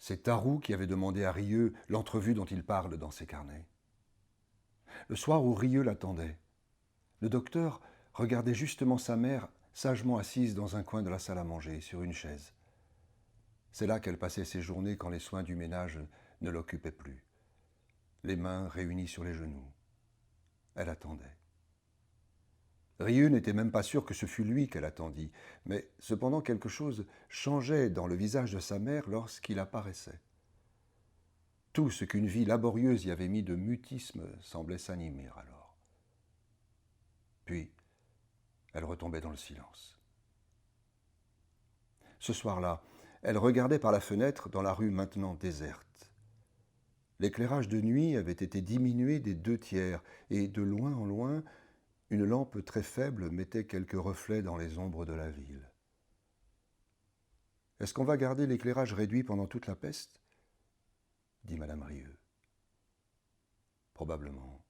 C'est Tarou qui avait demandé à Rieux l'entrevue dont il parle dans ses carnets. Le soir où Rieux l'attendait, le docteur regardait justement sa mère sagement assise dans un coin de la salle à manger, sur une chaise. C'est là qu'elle passait ses journées quand les soins du ménage ne l'occupaient plus, les mains réunies sur les genoux. Elle attendait. Rieux n'était même pas sûr que ce fût lui qu'elle attendit, mais cependant quelque chose changeait dans le visage de sa mère lorsqu'il apparaissait. Tout ce qu'une vie laborieuse y avait mis de mutisme semblait s'animer alors. Puis, elle retombait dans le silence. Ce soir-là, elle regardait par la fenêtre dans la rue maintenant déserte. L'éclairage de nuit avait été diminué des 2/3 et de loin en loin, une lampe très faible mettait quelques reflets dans les ombres de la ville. « Est-ce qu'on va garder l'éclairage réduit pendant toute la peste ?» dit madame Rieux. « Probablement.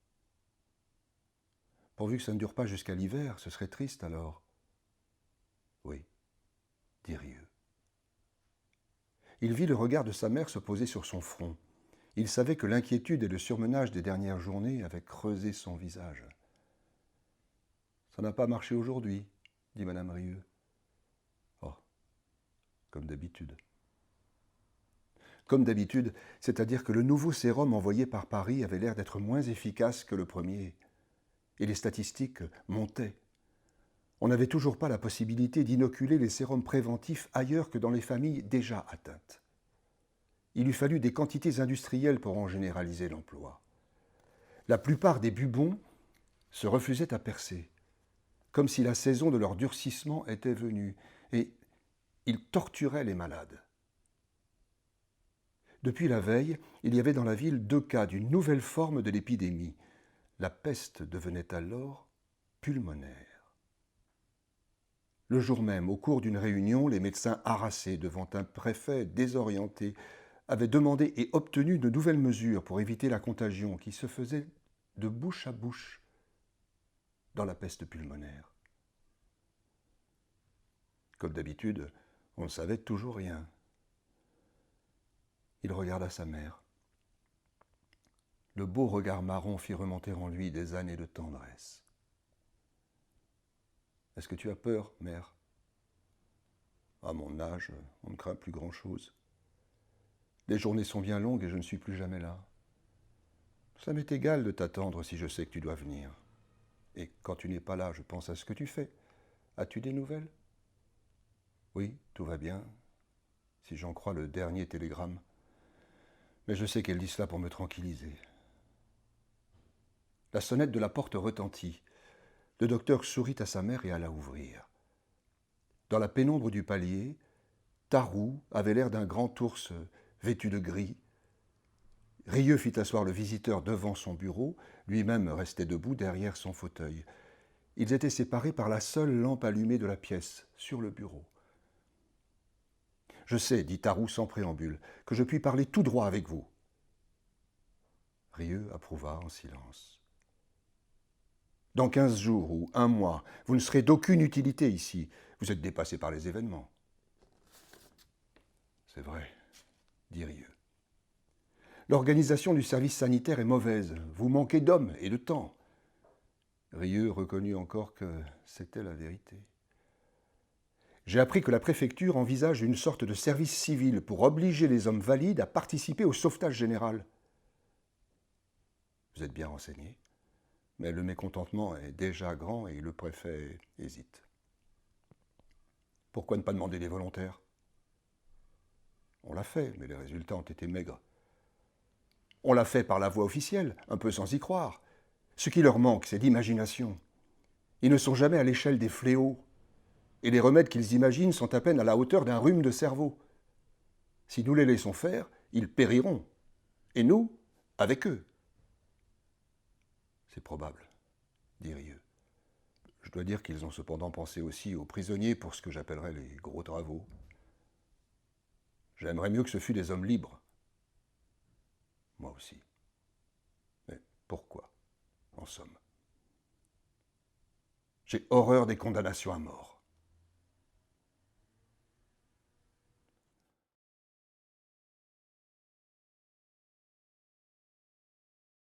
Pourvu que ça ne dure pas jusqu'à l'hiver, ce serait triste alors. »« Oui, » dit Rieux. Il vit le regard de sa mère se poser sur son front. Il savait que l'inquiétude et le surmenage des dernières journées avaient creusé son visage. « Ça n'a pas marché aujourd'hui, » dit madame Rieux. « Oh, comme d'habitude. » Comme d'habitude, c'est-à-dire que le nouveau sérum envoyé par Paris avait l'air d'être moins efficace que le premier. Et les statistiques montaient. On n'avait toujours pas la possibilité d'inoculer les sérums préventifs ailleurs que dans les familles déjà atteintes. Il eût fallu des quantités industrielles pour en généraliser l'emploi. La plupart des bubons se refusaient à percer, comme si la saison de leur durcissement était venue, et ils torturaient les malades. Depuis la veille, il y avait dans la ville 2 cas d'une nouvelle forme de l'épidémie. La peste devenait alors pulmonaire. Le jour même, au cours d'une réunion, les médecins harassés devant un préfet désorienté avaient demandé et obtenu de nouvelles mesures pour éviter la contagion qui se faisait de bouche à bouche dans la peste pulmonaire. Comme d'habitude, on ne savait toujours rien. Il regarda sa mère. Le beau regard marron fit remonter en lui des années de tendresse. « Est-ce que tu as peur, mère ?»« À mon âge, on ne craint plus grand-chose. Les journées sont bien longues et je ne suis plus jamais là. Ça m'est égal de t'attendre si je sais que tu dois venir. Et quand tu n'es pas là, je pense à ce que tu fais. As-tu des nouvelles ? » ?»« Oui, tout va bien, si j'en crois le dernier télégramme. Mais je sais qu'elle dit cela pour me tranquilliser. » La sonnette de la porte retentit. Le docteur sourit à sa mère et alla ouvrir. Dans la pénombre du palier, Tarou avait l'air d'un grand ours vêtu de gris. Rieux fit asseoir le visiteur devant son bureau, lui-même restait debout derrière son fauteuil. Ils étaient séparés par la seule lampe allumée de la pièce, sur le bureau. « Je sais, dit Tarou sans préambule, que je puis parler tout droit avec vous. » Rieux approuva en silence. « Dans 15 jours ou 1 mois, vous ne serez d'aucune utilité ici. Vous êtes dépassé par les événements. »« C'est vrai, » dit Rieux. « L'organisation du service sanitaire est mauvaise. Vous manquez d'hommes et de temps. » Rieux reconnut encore que c'était la vérité. « J'ai appris que la préfecture envisage une sorte de service civil pour obliger les hommes valides à participer au sauvetage général. » Vous êtes bien renseigné, mais le mécontentement est déjà grand et le préfet hésite. Pourquoi ne pas demander des volontaires ? On l'a fait, mais les résultats ont été maigres. On l'a fait par la voie officielle, un peu sans y croire. Ce qui leur manque, c'est d'imagination. Ils ne sont jamais à l'échelle des fléaux. Et les remèdes qu'ils imaginent sont à peine à la hauteur d'un rhume de cerveau. Si nous les laissons faire, ils périront. Et nous, avec eux. C'est probable, dit Rieux. Je dois dire qu'ils ont cependant pensé aussi aux prisonniers pour ce que j'appellerais les gros travaux. J'aimerais mieux que ce fût des hommes libres. Moi aussi. Mais pourquoi, en somme ? J'ai horreur des condamnations à mort.